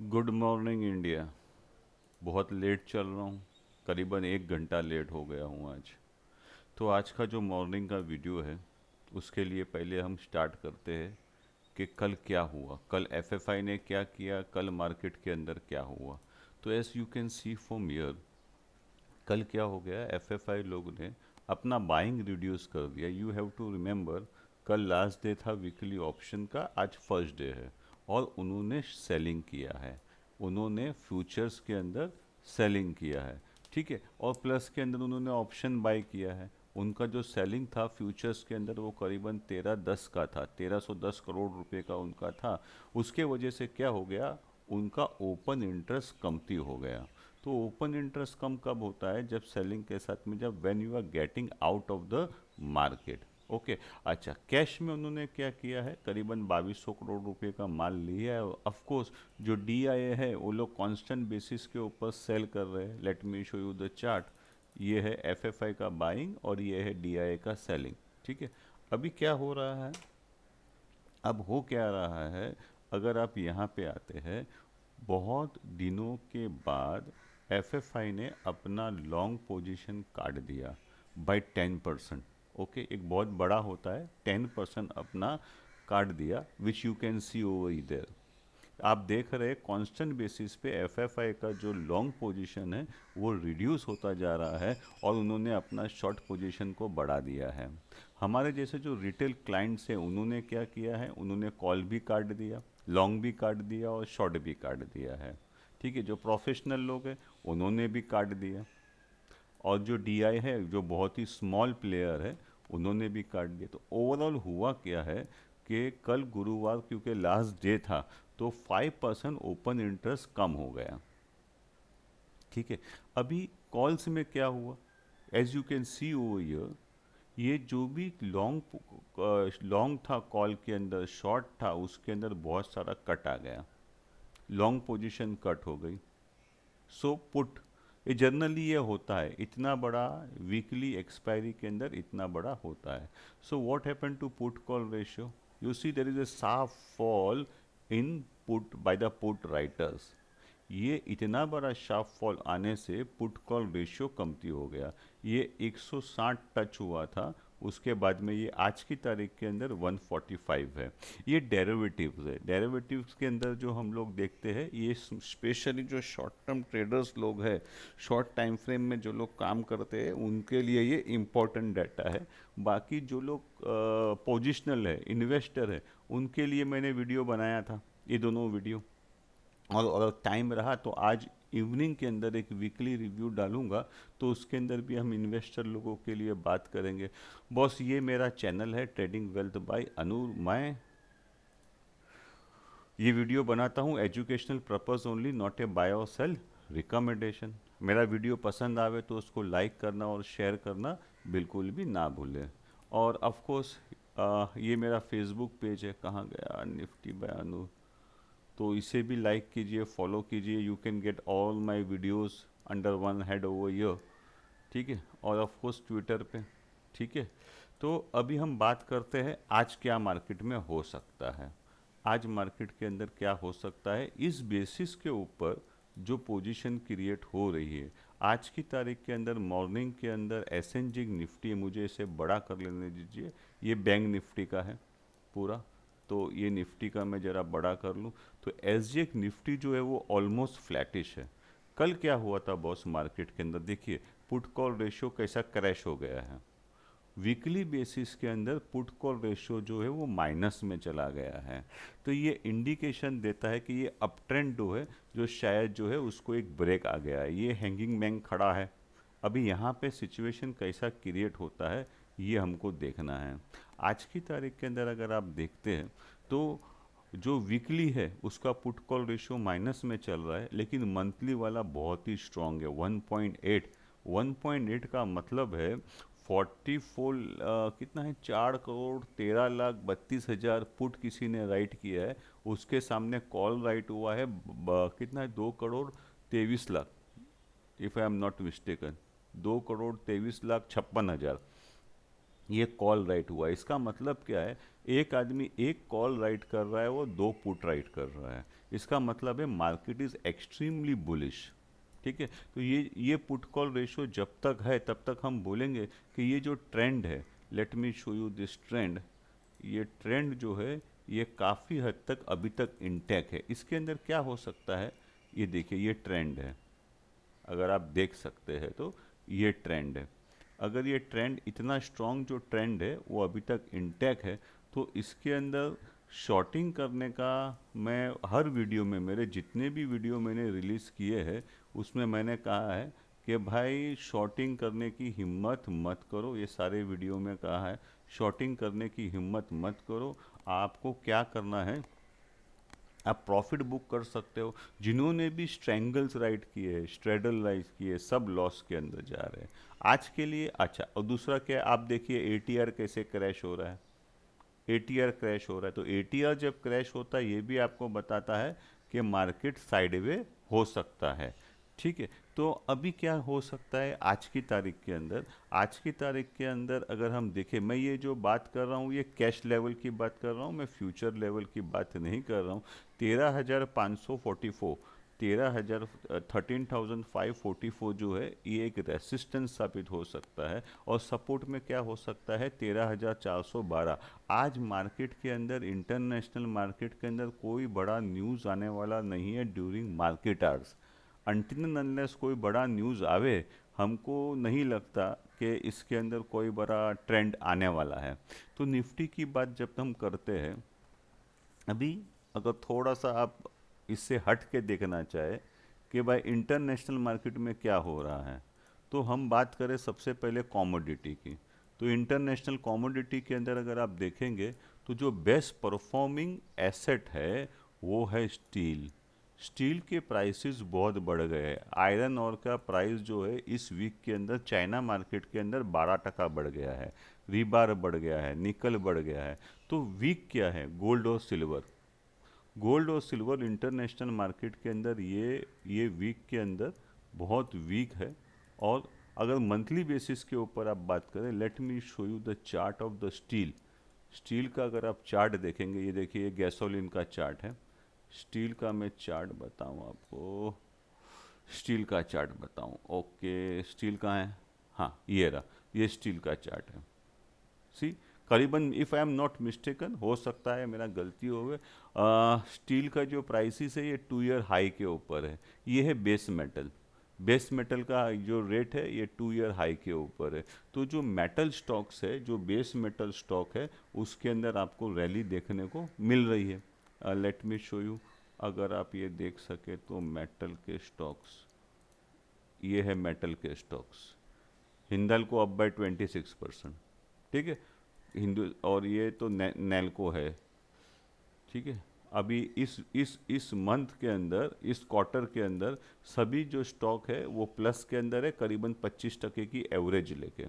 Good morning India. बहुत late चल रहा हूँ। करीबन 1 घंटा लेट हो गया हूँ आज। तो आज का जो मॉर्निंग का वीडियो है उसके लिए पहले हम स्टार्ट करते हैं कि कल क्या हुआ, कल एफएफआई ने क्या किया, कल मार्केट के अंदर क्या हुआ। तो S U can C from here, कल क्या हो गया, एफएफआई लोग ने अपना बाइंग रिड्यूस कर दिया। यू हैव टू रिमेंबर, कल लास्ट डे था वीकली ऑप्शन का, आज फर्स्ट डे है और उन्होंने सेलिंग किया है। उन्होंने फ्यूचर्स के अंदर सेलिंग किया है, ठीक है। और प्लस के अंदर उन्होंने ऑप्शन बाय किया है। उनका जो सेलिंग था फ्यूचर्स के अंदर वो करीबन 1310 का था, 1310 करोड़ रुपए का उनका था। उसके वजह से क्या हो गया, उनका ओपन इंटरेस्ट कमती हो गया। तो ओपन इंटरेस्ट कम कब होता है, जब सेलिंग के साथ में, जब when you are getting out of the market. Okay. अच्छा, कैश में उन्होंने क्या किया है, करीबन 2200 करोड़ रुपए का माल लिया है। ऑफ कोर्स जो डीआईए है वो लोग कांस्टेंट बेसिस के ऊपर सेल कर रहे हैं। Let me show you the chart. ये है एफएफआई का बाइंग और ये है डीआईए का सेलिंग, ठीक है। अभी क्या हो रहा है, अब हो क्या रहा है, अगर आप यहाँ पे आते हैं, बहुत दिनों के बाद एफएफआई ने अपना लॉन्ग पोजीशन काट दिया बाय 10%। ओके, एक बहुत बड़ा होता है, 10% अपना काट दिया, which you can see over इधर। आप देख रहे हैं कांस्टेंट बेसिस पे एफएफआई का जो लॉन्ग पोजीशन है वो रिड्यूस होता जा रहा है और उन्होंने अपना शॉर्ट पोजीशन को बढ़ा दिया है। हमारे जैसे जो रिटेल क्लाइंट्स हैं उन्होंने क्या किया है, उन्होंने कॉल भी काट दिया, लॉन्ग भी काट दिया और शॉर्ट भी काट दिया है, ठीक है। जो प्रोफेशनल लोग हैं उन्होंने भी काट दिया, और जो डीआई है जो बहुत ही स्मॉल प्लेयर है उन्होंने भी काट दिया। तो ओवरऑल हुआ क्या है कि कल गुरुवार क्योंकि लास्ट डे था तो 5% ओपन इंटरेस्ट कम हो गया, ठीक है। अभी कॉल्स में क्या हुआ, as you can see over year, ये जो भी लॉन्ग लॉन्ग था कॉल के अंदर, शॉर्ट था उसके अंदर बहुत सारा कट आ गया, लॉन्ग पोजीशन कट हो गई। सो पुट, ये जनरली ये होता है, इतना बड़ा वीकली एक्सपायरी के अंदर इतना बड़ा होता है। So what happen to put call ratio, you see there is a sharp fall in put by the put writers. ये इतना बड़ा शार्प फॉल आने से पुट कॉल रेशियो कमती हो गया। ये 160 टच हुआ था, उसके बाद में ये आज की तारीख के अंदर 145 है। ये डेरिवेटिव्स है, डेरिवेटिव्स के अंदर जो हम लोग देखते हैं, ये स्पेशली जो शॉर्ट टर्म ट्रेडर्स लोग हैं, शॉर्ट टाइम फ्रेम में जो लोग काम करते हैं उनके लिए ये इम्पोर्टेंट डाटा है। बाकी जो लोग पोजिशनल है, इन्वेस्टर है, उनके लिए मैंने वीडियो बनाया था, ये दोनों वीडियो। और अगर टाइम रहा तो आज इवनिंग के अंदर एक वीकली रिव्यू डालूंगा, तो उसके अंदर भी हम इन्वेस्टर लोगों के लिए बात करेंगे। बॉस, ये मेरा चैनल है ट्रेडिंग वेल्थ बाय अनूर। मैं ये वीडियो बनाता हूँ educational purpose only, not a buy और सेल रिकमेंडेशन। मेरा वीडियो पसंद आवे तो उसको लाइक करना और शेयर करना बिल्कुल भी ना भूलें। और ऑफ कोर्स ये मेरा फेसबुक पेज है, कहाँ गया, निफ्टी बाय अनूर, तो इसे भी लाइक कीजिए, फॉलो कीजिए। You can get all my videos under one head over year, ठीक है। और ऑफ कोर्स ट्विटर पे, ठीक है। तो अभी हम बात करते हैं आज क्या मार्केट में हो सकता है। आज मार्केट के अंदर क्या हो सकता है, इस बेसिस के ऊपर जो पोजीशन क्रिएट हो रही है आज की तारीख के अंदर। मॉर्निंग के अंदर एसएनजी निफ्टी, मुझे इसे बड़ा कर लेने दीजिए, ये बैंक निफ्टी का है पूरा, तो ये निफ्टी का मैं ज़रा बड़ा कर लूँ, तो एस निफ्टी जो है वो ऑलमोस्ट फ्लैटिश है। कल क्या हुआ था बॉस मार्केट के अंदर, देखिए पुट कॉल रेशियो कैसा क्रैश हो गया है। वीकली बेसिस के अंदर पुट कॉल रेशियो जो है वो माइनस में चला गया है। तो ये इंडिकेशन देता है कि ये अप ट्रेंड जो है, जो शायद जो है उसको एक ब्रेक आ गया है। ये हैंगिंग बैंक खड़ा है, अभी यहाँ पे सिचुएशन कैसा क्रिएट होता है ये हमको देखना है। आज की तारीख के अंदर अगर आप देखते हैं तो जो वीकली है उसका पुट कॉल रेशियो माइनस में चल रहा है, लेकिन मंथली वाला बहुत ही स्ट्रांग है, 1.8। 1.8 का मतलब है 44 कितना है, 4 करोड़ 13 लाख 32 हज़ार पुट किसी ने राइट किया है। उसके सामने कॉल राइट हुआ है कितना है, 2 crore 23 lakh, if I am not mistaken, 2 crore 23 lakh 56 हज़ार ये कॉल राइट हुआ। इसका मतलब क्या है, एक आदमी एक कॉल राइट कर रहा है, वो दो पुट राइट कर रहा है। इसका मतलब है मार्केट इज एक्सट्रीमली बुलिश। ठीक है, तो ये पुट कॉल रेशो जब तक है तब तक हम बोलेंगे कि ये जो ट्रेंड है, let me show you this trend, ये ट्रेंड जो है ये काफ़ी हद तक अभी तक इंटैक्ट है। इसके अंदर क्या हो सकता है, ये देखिए ये ट्रेंड है, अगर आप देख सकते हैं तो ये ट्रेंड है। अगर ये ट्रेंड इतना स्ट्रॉन्ग जो ट्रेंड है वो अभी तक इंटैक्ट है, तो इसके अंदर शॉर्टिंग करने का मैं हर वीडियो में, मेरे जितने भी वीडियो मैंने रिलीज़ किए हैं उसमें मैंने कहा है कि भाई शॉर्टिंग करने की हिम्मत मत करो। ये सारे वीडियो में कहा है शॉर्टिंग करने की हिम्मत मत करो। आपको क्या करना है, आप प्रॉफिट बुक कर सकते हो। जिन्होंने भी स्ट्रैंगल्स राइट किए, स्ट्रेडल राइट किए, सब लॉस के अंदर जा रहे हैं आज के लिए। अच्छा, और दूसरा क्या है, आप देखिए एटीआर कैसे क्रैश हो रहा है, एटीआर क्रैश हो रहा है। तो एटीआर जब क्रैश होता है ये भी आपको बताता है कि मार्केट साइडवे हो सकता है। ठीक है, तो अभी क्या हो सकता है आज की तारीख के अंदर, आज की तारीख के अंदर अगर हम देखें, मैं ये जो बात कर रहा हूँ ये कैश लेवल की बात कर रहा हूँ, मैं फ्यूचर लेवल की बात नहीं कर रहा हूँ। 13,544, 13,544 जो है ये एक रेसिस्टेंस साबित हो सकता है, और सपोर्ट में क्या हो सकता है 13,412। आज मार्केट के अंदर, इंटरनेशनल मार्केट के अंदर कोई बड़ा न्यूज़ आने वाला नहीं है during market hours. Until unless कोई बड़ा न्यूज़ आवे, हमको नहीं लगता कि इसके अंदर कोई बड़ा ट्रेंड आने वाला है। तो निफ्टी की बात जब हम करते हैं, अभी अगर थोड़ा सा आप इससे हट के देखना चाहे कि भाई इंटरनेशनल मार्केट में क्या हो रहा है, तो हम बात करें सबसे पहले कॉमोडिटी की। तो इंटरनेशनल कॉमोडिटी के अंदर अगर आप देखेंगे तो जो बेस्ट परफॉर्मिंग एसेट है वो है स्टील। स्टील के प्राइसेस बहुत बढ़ गए हैं। आयरन और का प्राइस जो है इस वीक के अंदर चाइना मार्केट के अंदर 12% बढ़ गया है, रीबार बढ़ गया है, निकल बढ़ गया है। तो वीक क्या है, गोल्ड और सिल्वर। गोल्ड और सिल्वर इंटरनेशनल मार्केट के अंदर ये वीक के अंदर बहुत वीक है। और अगर मंथली बेसिस के ऊपर आप बात करें, let me show you the chart of the steel. Steel का अगर आप चार्ट देखेंगे, ये देखिए ये गैसोलीन का चार्ट है। स्टील का मैं चार्ट बताऊं आपको, स्टील का चार्ट बताऊं, ओके स्टील कहाँ है, हाँ ये रहा, ये स्टील का चार्ट है। सी करीबन if I am not mistaken, हो सकता है मेरा गलती हो गए, स्टील का जो प्राइसिस है ये 2 ईयर हाई के ऊपर है। ये है बेस मेटल, बेस मेटल का जो रेट है ये 2 ईयर हाई के ऊपर है। तो जो मेटल स्टॉक्स है, जो बेस मेटल स्टॉक है, उसके अंदर आपको रैली देखने को मिल रही है। लेट मी शो यू, अगर आप ये देख सके तो मेटल के स्टॉक्स, ये है मेटल के स्टॉक्स। Hindalco up by 26%। ठीक है, हिंदू, और ये तो नेल्को है। ठीक है, अभी इस मंथ के अंदर, इस क्वार्टर के अंदर सभी जो स्टॉक है वो प्लस के अंदर है, करीबन 25% की एवरेज लेके।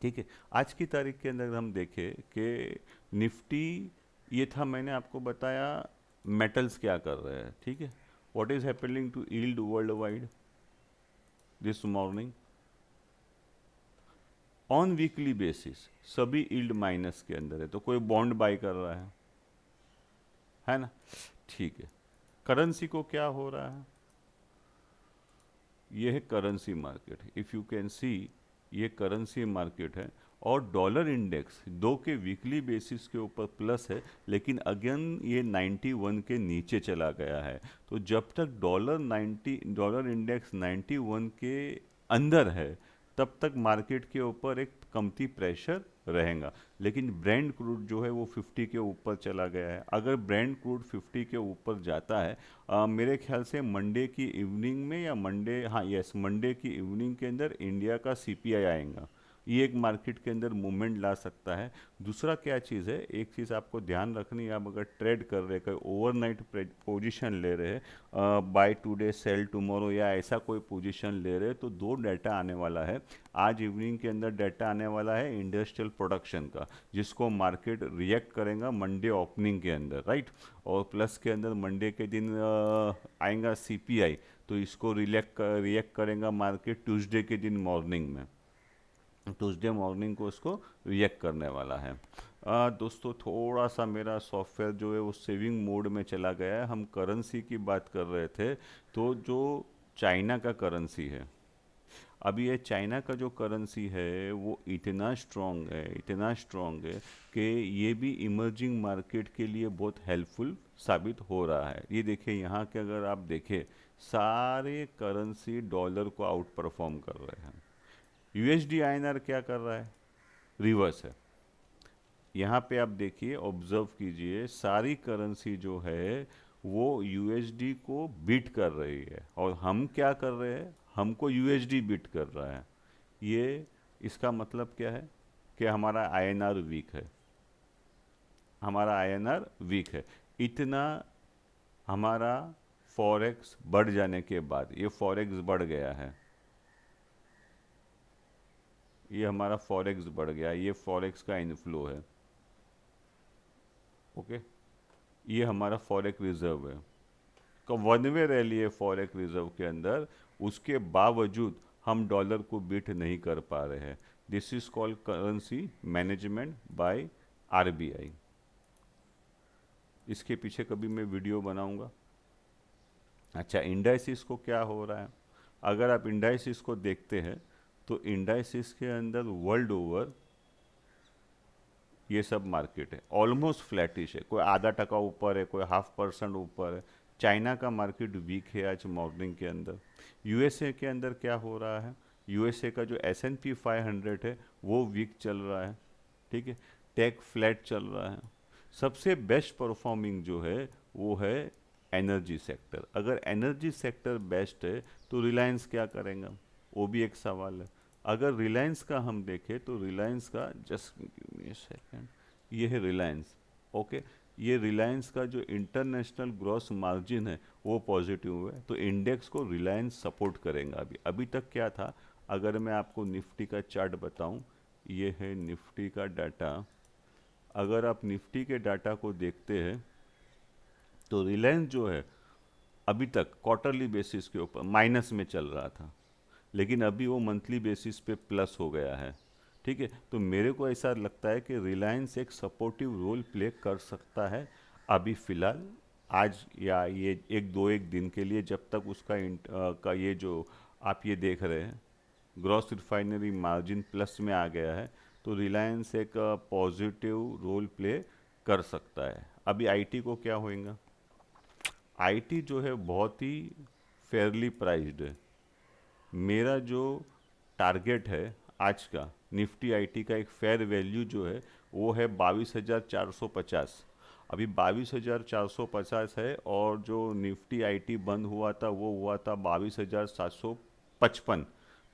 ठीक है, आज की तारीख के अंदर हम देखें कि निफ्टी, ये था मैंने आपको बताया मेटल्स क्या कर रहे हैं। ठीक है, what is happening to yield worldwide this morning on weekly basis, सभी यील्ड माइनस के अंदर है। तो कोई बॉन्ड बाय कर रहा है ना। ठीक है, करेंसी को क्या हो रहा है, ये है currency market, if you can सी ये करेंसी मार्केट है। और डॉलर इंडेक्स 2 के वीकली बेसिस के ऊपर प्लस है, लेकिन अगेन ये 91 के नीचे चला गया है। तो जब तक डॉलर इंडेक्स 91 के अंदर है तब तक मार्केट के ऊपर एक कमती प्रेशर रहेगा। लेकिन ब्रेंड क्रूड जो है वो 50 के ऊपर चला गया है। अगर ब्रेंड क्रूड 50 के ऊपर जाता है, मेरे ख्याल से मंडे की इवनिंग में, या मंडे, हाँ यस, मंडे की इवनिंग के अंदर इंडिया का सीपीआई आएगा। ये एक मार्केट के अंदर मूवमेंट ला सकता है। दूसरा क्या चीज़ है, एक चीज़ आपको ध्यान रखनी है, आप अगर ट्रेड कर रहे हैं, कोई ओवरनाइट पोजीशन ले रहे हैं, बाय टुडे सेल टुमारो या ऐसा कोई पोजीशन ले रहे हैं, तो 2 डाटा आने वाला है। आज इवनिंग के अंदर डाटा आने वाला है इंडस्ट्रियल प्रोडक्शन का, जिसको मार्केट रिएक्ट करेगा मंडे ओपनिंग के अंदर, राइट। और प्लस के अंदर मंडे के दिन आएगा सीपीआई, तो इसको रिएक्ट करेगा मार्केट ट्यूसडे के दिन मॉर्निंग में। ट्यूसडे मॉर्निंग को उसको रिएक्ट करने वाला है। दोस्तों थोड़ा सा मेरा सॉफ्टवेयर जो है वो सेविंग मोड में चला गया है। हम करेंसी की बात कर रहे थे, तो जो चाइना का करेंसी है, अभी ये चाइना का जो करेंसी है वो इतना स्ट्रांग है, इतना स्ट्रांग है कि ये भी इमर्जिंग मार्केट के लिए बहुत हेल्पफुल साबित हो रहा है। ये देखिए यहाँ के अगर आप देखें, सारे करेंसी डॉलर को आउट परफॉर्म कर रहे हैं। यूएसडी आईएनआर क्या कर रहा है? रिवर्स है। यहाँ पे आप देखिए, ऑब्जर्व कीजिए, सारी करेंसी जो है वो यूएसडी को बीट कर रही है, और हम क्या कर रहे हैं? हमको यूएसडी बीट कर रहा है। ये इसका मतलब क्या है? कि हमारा आईएनआर वीक है, हमारा आईएनआर वीक है। इतना हमारा फॉरेक्स बढ़ जाने के बाद, ये फॉरेक्स बढ़ गया है, ये हमारा फॉरेक्स बढ़ गया, ये फॉरेक्स का इनफ्लो है। ओके, ये हमारा फॉरेक्स रिजर्व है। का वन वे रैली है फॉरेक्स रिजर्व के अंदर, उसके बावजूद हम डॉलर को बीट नहीं कर पा रहे हैं। This is called currency management by RBI. इसके पीछे कभी मैं वीडियो बनाऊंगा। अच्छा, इंडाइसिस को क्या हो रहा है? अगर आप इंडाइसिस को देखते हैं तो इंडाइसिस के अंदर वर्ल्ड ओवर ये सब मार्केट है ऑलमोस्ट फ्लैटिश है, कोई आधा टका ऊपर है, कोई 0.5% ऊपर है। चाइना का मार्केट वीक है आज मॉर्निंग के अंदर। यूएसए के अंदर क्या हो रहा है? यूएसए का जो S&P 500 है वो वीक चल रहा है, ठीक है। टेक फ्लैट चल रहा है। सबसे बेस्ट परफॉर्मिंग जो है वो है एनर्जी सेक्टर। अगर एनर्जी सेक्टर बेस्ट है तो रिलायंस क्या करेगा, वो भी एक सवाल है। अगर रिलायंस का हम देखें तो रिलायंस का, just give me a second, ये है रिलायंस। ओके, ये रिलायंस का जो इंटरनेशनल ग्रॉस मार्जिन है वो पॉजिटिव है, तो इंडेक्स को रिलायंस सपोर्ट करेगा। अभी अभी तक क्या था? अगर मैं आपको निफ्टी का चार्ट बताऊं, ये है निफ्टी का डाटा। अगर आप निफ्टी के डाटा को देखते हैं तो रिलायंस जो है अभी तक क्वार्टरली बेसिस के ऊपर माइनस में चल रहा था, लेकिन अभी वो मंथली बेसिस पे प्लस हो गया है, ठीक है। तो मेरे को ऐसा लगता है कि रिलायंस एक सपोर्टिव रोल प्ले कर सकता है अभी फ़िलहाल, आज या ये एक दिन के लिए, जब तक उसका का ये जो आप ये देख रहे हैं ग्रॉस रिफाइनरी मार्जिन प्लस में आ गया है, तो रिलायंस एक पॉजिटिव रोल प्ले कर सकता है। अभी आईटी को क्या होएगा? आईटी जो है बहुत ही फेयरली प्राइस्ड है। मेरा जो टारगेट है आज का निफ्टी आईटी का एक फेयर वैल्यू जो है वो है 22,450। अभी 22,450 है, और जो निफ्टी आईटी बंद हुआ था वो हुआ था 22,755।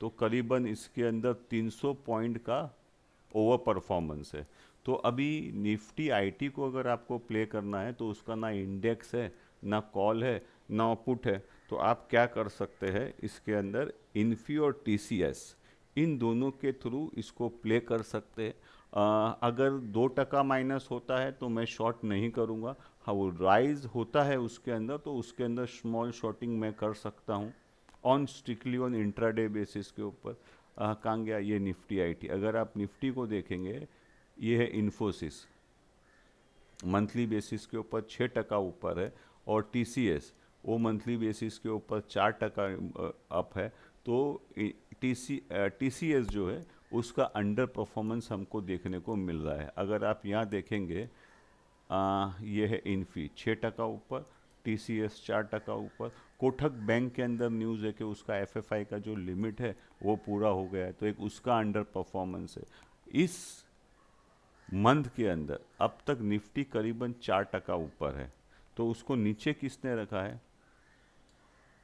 तो करीबन इसके अंदर 300 पॉइंट का ओवर परफॉर्मेंस है। तो अभी निफ्टी आईटी को अगर आपको प्ले करना है तो उसका ना इंडेक्स है, ना कॉल है, ना पुट है। तो आप क्या कर सकते हैं, इसके अंदर इन्फी और टीसीएस, इन दोनों के थ्रू इसको प्ले कर सकते हैं। अगर 2% माइनस होता है तो मैं शॉर्ट नहीं करूँगा। हाँ, वो राइज होता है उसके अंदर तो उसके अंदर स्मॉल शॉर्टिंग मैं कर सकता हूँ on strictly on intraday basis के ऊपर। कहाँ गया ये निफ्टी आईटी? अगर आप निफ्टी को देखेंगे, ये है इन्फोसिस, मंथली बेसिस के ऊपर 6% ऊपर है, और टीसीएस वो मंथली बेसिस के ऊपर 4% अप है। तो टीसीएस जो है उसका अंडर परफॉर्मेंस हमको देखने को मिल रहा है। अगर आप यहाँ देखेंगे, ये है इन्फी 6% ऊपर, टीसीएस 4% ऊपर। कोटक बैंक के अंदर न्यूज़ है कि उसका एफएफआई का जो लिमिट है वो पूरा हो गया है, तो एक उसका अंडर परफॉर्मेंस है। इस मंथ के अंदर अब तक निफ्टी करीबन 4% ऊपर है, तो उसको नीचे किसने रखा है?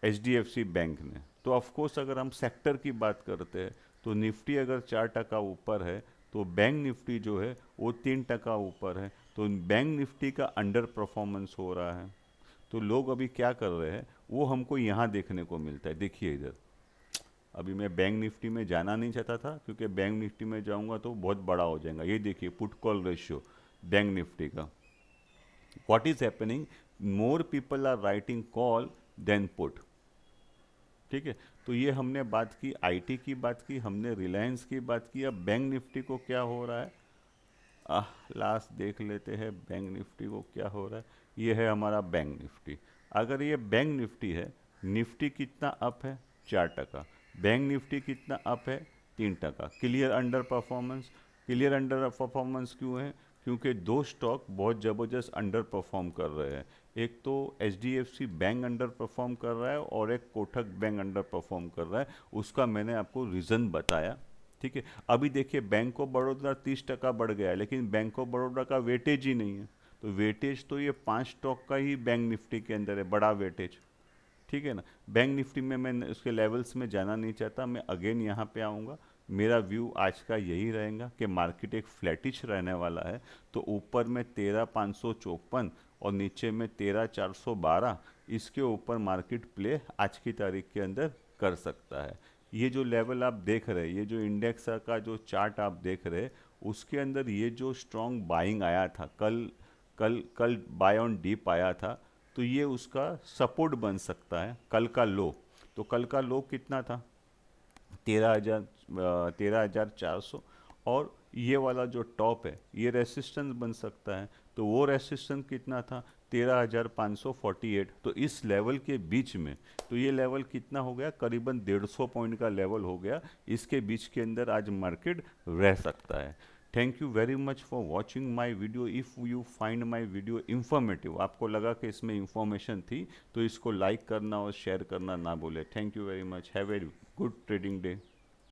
एचडीएफसी बैंक ने। तो ऑफ कोर्स अगर हम सेक्टर की बात करते हैं तो निफ्टी अगर 4% ऊपर है तो बैंक निफ्टी जो है वो 3% ऊपर है, तो बैंक निफ्टी का अंडर परफॉर्मेंस हो रहा है। तो लोग अभी क्या कर रहे हैं वो हमको यहाँ देखने को मिलता है। देखिए इधर, अभी मैं बैंक निफ्टी में जाना नहीं चाहता था क्योंकि बैंक निफ्टी में जाऊंगा तो बहुत बड़ा हो जाएगा। ये देखिए put call ratio bank Nifty का, what is happening, more people are writing call than put. ठीक है। तो ये हमने बात की, आईटी की बात की, हमने रिलायंस की बात की। अब बैंक निफ्टी को क्या हो रहा है, लास्ट देख लेते हैं बैंक निफ्टी को क्या हो रहा है। ये है हमारा बैंक निफ्टी। अगर ये बैंक निफ्टी है, निफ्टी कितना अप है, 4%। बैंक निफ्टी कितना अप है, 3%। Clear under performance. Clear under performance क्यों है, क्योंकि दो स्टॉक बहुत ज़बरदस्त अंडर परफॉर्म कर रहे हैं। एक तो H D F C bank underperform कर रहा है और एक कोटक बैंक अंडर परफॉर्म कर रहा है। उसका मैंने आपको रीज़न बताया। ठीक है। अभी देखिए बैंक ऑफ बड़ौदा 30% बढ़ गया है, लेकिन बैंक ऑफ बड़ौदा का वेटेज ही नहीं है। तो वेटेज तो ये 5 स्टॉक का ही बैंक निफ्टी के अंदर है, बड़ा वेटेज। ठीक है ना। बैंक निफ्टी में मैं उसके लेवल्स में जाना नहीं चाहता, मैं अगेन यहाँ पे आऊँगा। मेरा व्यू आज का यही रहेगा कि मार्केट एक फ्लैटिश रहने वाला है। तो ऊपर में 13,554 और नीचे में 13,412, इसके ऊपर मार्केट प्ले आज की तारीख के अंदर कर सकता है। ये जो लेवल आप देख रहे हैं, ये जो इंडेक्स का जो चार्ट आप देख रहे हैं, उसके अंदर ये जो स्ट्रॉन्ग बाइंग आया था कल, कल बाय ऑन डीप आया था, तो ये उसका सपोर्ट बन सकता है। कल का लो, तो कल का लो कितना था, 13,400। और ये वाला जो टॉप है ये रेसिस्टेंस बन सकता है। तो वो रेसिस्टेंस कितना था, 13,548। तो इस लेवल के बीच में, तो ये लेवल कितना हो गया, करीबन 150 पॉइंट का लेवल हो गया। इसके बीच के अंदर आज मार्केट रह सकता है। Thank you very much for watching my video. If you find my video informative, आपको लगा कि इसमें इंफॉर्मेशन थी, तो इसको लाइक करना और शेयर करना ना भूले। Thank you very much. Have a good trading day.